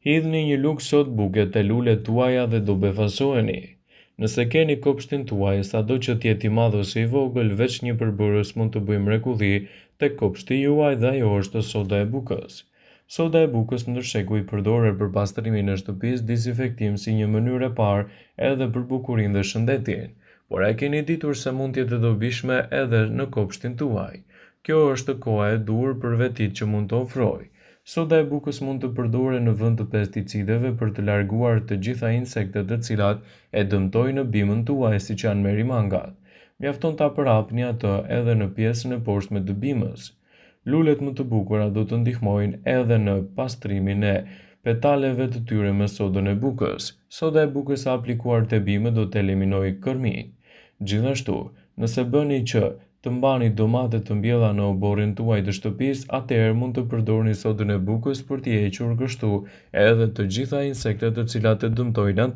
Hidhni një lugë sot buket e lulet tuaja dhe do befasoheni. Nëse keni kopshtin tuaj, sado që t'jeti i madh ose i vogël, veç një përbërës mund të bëjë mrekulli tek kopshti juaj dhe ajo është soda e bukës. Soda e bukës ndër shekuj përdoret për pastrimin e shtëpisë, dezinfektim si një mënyrë e parë edhe për bukurinë dhe shëndetin. Por a keni ditur se mund t'jetë e dobishme edhe në kopshtin tuaj? Kjo është koha e dur për vetit që mund të ofrojë. Soda e bukës mund të përdoret në vend të pesticideve për të larguar të gjitha insektet të cilat e dëmtojnë bimën tuaj, siç janë merimangat. Mjafton ta përhapni atë edhe në pjesën e poshtme të bimës. Lulet më të bukura do të ndihmojnë edhe në pastrimin e petaleve të tyre me sodën e bukës. Soda e bukës e aplikuar te bimë do të eliminojë kërmin. Gjithashtu, nëse bëni që të mbani domate të mbjella në oborrin tuaj të shtëpisë, atëherë mund të përdorni sodën e bukës për t'i hequr kështu edhe të gjitha insektet të cilat e dëmtojnë